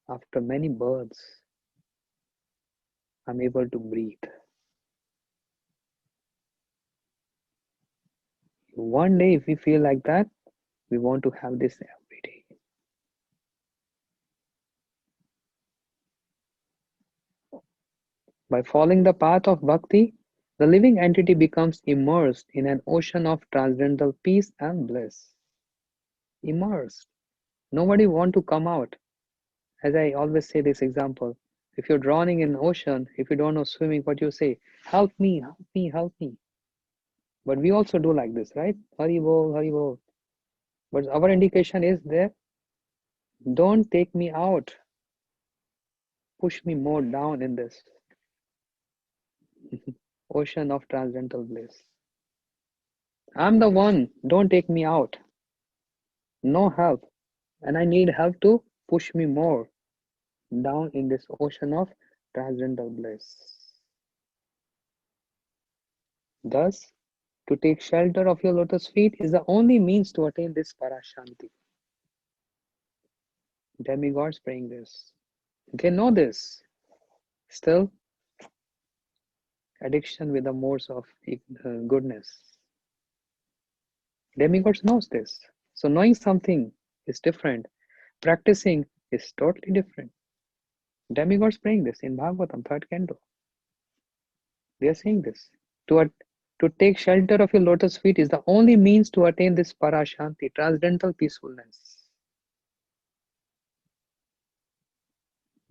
after many births, I'm able to breathe. One day, if we feel like that, we want to have this every day. By following the path of bhakti, the living entity becomes immersed in an ocean of transcendental peace and bliss. Immersed. Nobody want to come out. As I always say this example, if you're drowning in an ocean, if you don't know swimming, what you say, help me, help me, help me. But we also do like this, right? Hari bol, hari bol. But our indication is there, don't take me out. Push me more down in this ocean of transcendental bliss. I'm the one, don't take me out. No help. And I need help to push me more down in this ocean of transcendental bliss. Thus, to take shelter of your lotus feet is the only means to attain this parashanti. Demigods praying this. They know this. Still, addiction with the modes of goodness. Demigods knows this. So knowing something is different. Practicing is totally different. Demigods praying this in Bhagavatam, 3rd canto. They are saying this. To, to take shelter of your lotus feet is the only means to attain this parashanti, transcendental peacefulness.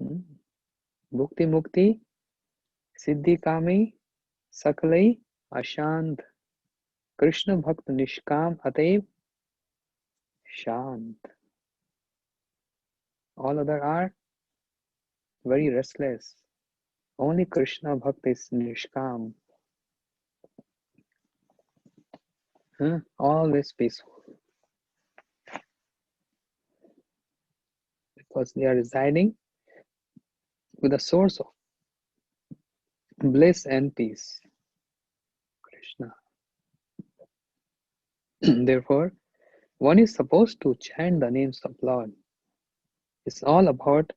Bhukti mukti, siddhi kami, sakalai, ashant. Krishna bhakt nishkam ataiv shant. All other are very restless. Only Krishna bhakt is nishkam. Always peaceful. Because they are residing with the source of bliss and peace, Krishna. Therefore, one is supposed to chant the names of Lord. It's all about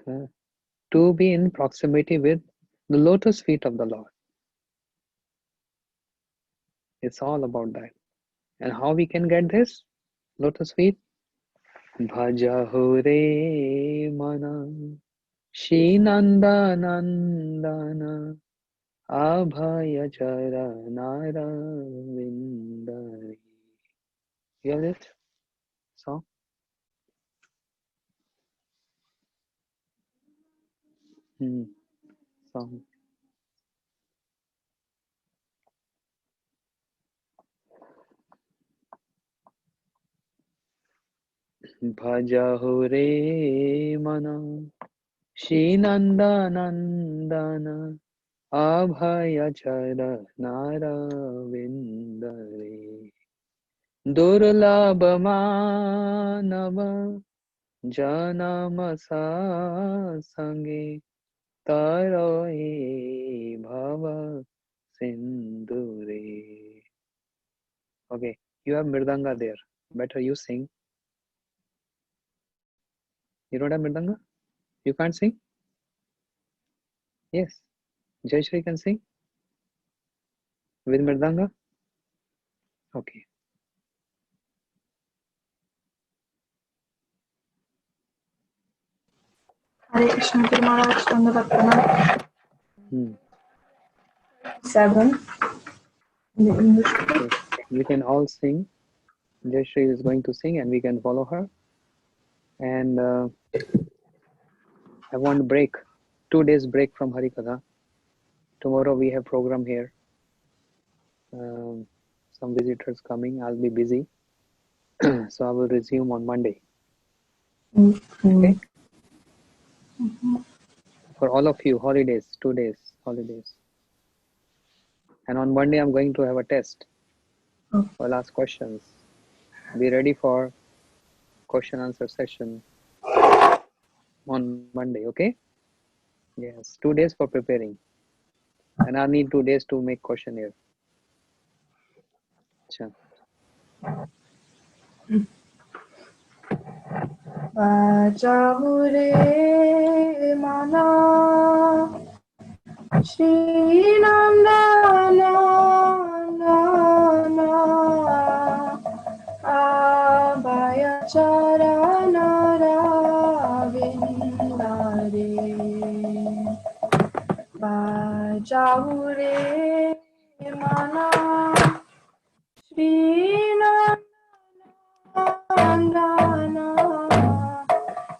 to be in proximity with the lotus feet of the Lord. It's all about that. And how we can get this lotus feet? Bhaja re mana Shinanda Nandana Abhaya Charanara Vindari. You have this song? Song. Bhajahu re mana Shri Nanda Nandana Abhayachara Naravindare Durlabhamanava Janamasa Sange Taroe Bhava Sindhure. Okay, you have Mirdanga there. Better you sing. You don't have Mirdanga? You can't sing? Yes. Jayashri can sing with Mirdanga? Okay. Hare Krishna Guru Maharaj Dandavatana. 7 in the English book. Yes. We can all sing. Jayashri is going to sing and we can follow her. And I want break. 2 days break from Harikatha. Tomorrow we have program here. Some visitors coming. I'll be busy. So I will resume on Monday. Okay? For all of you, holidays, 2 days, holidays. And on Monday, I'm going to have a test. I'll ask questions. Be ready for question answer session on Monday, okay? Yes, 2 days for preparing. And I need 2 days to make questionnaire. Achha. Bhajahure mana Shri Nandana Abhayachara Naravindare Bhajahure mana Shri Nandana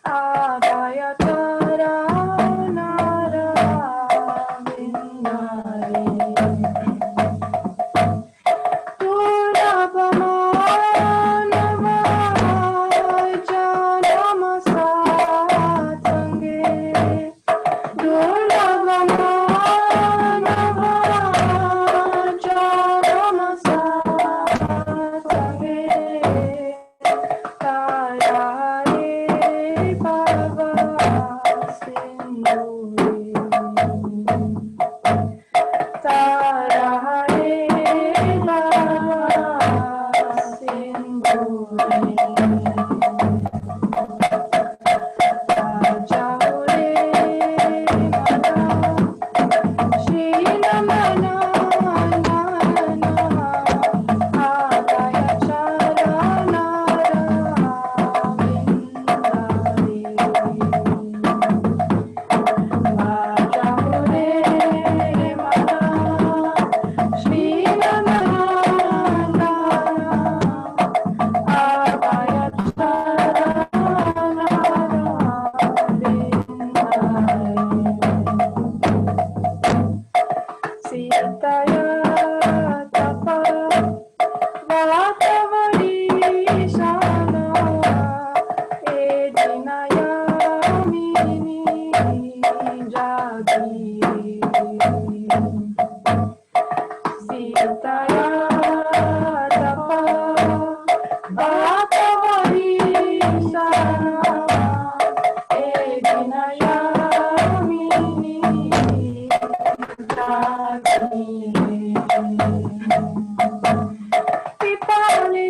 Abhayachara Naravindare Durlabhamanava Janamasa Sange Durlabhamanava Janamasa Sange Tarare Bhava Sindhure Tarare Bhava Sindhure Bhajahure mana Shri Namana Abhayachara Naravindare Bhajahure mana Shri Namana Sitaya tapa Vatavarisana Edinaya mini jagi Sitaya tapa Vatavarisana Edinaya mini Pipali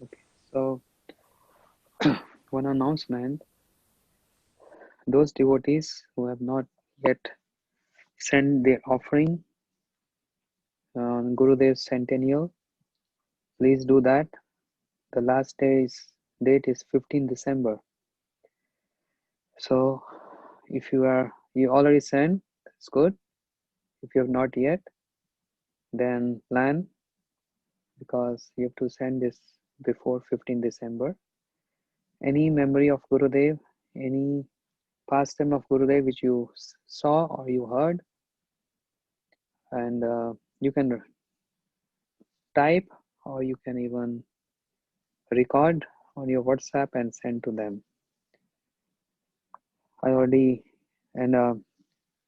Okay, so one announcement: those devotees who have not yet sent their offering on Gurudev's centennial, please do that. The last date is 15 December. So if you already sent, that's good. If you have not yet, then plan, because you have to send this before 15 December. Any memory of Gurudev, any pastime of Gurudev which you saw or you heard, and you can type or you can even record on your WhatsApp and send to them. I already and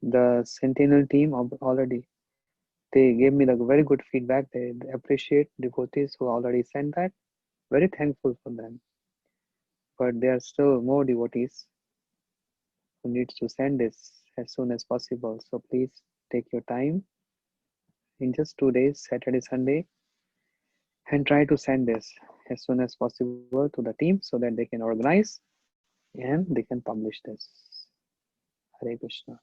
the Sentinel team already they gave me the very good feedback. They appreciate devotees who already sent that. Very thankful for them. But there are still more devotees who needs to send this as soon as possible. So please take your time in just 2 days, Saturday, Sunday, and try to send this as soon as possible to the team so that they can organize and they can publish this. Hare Krishna.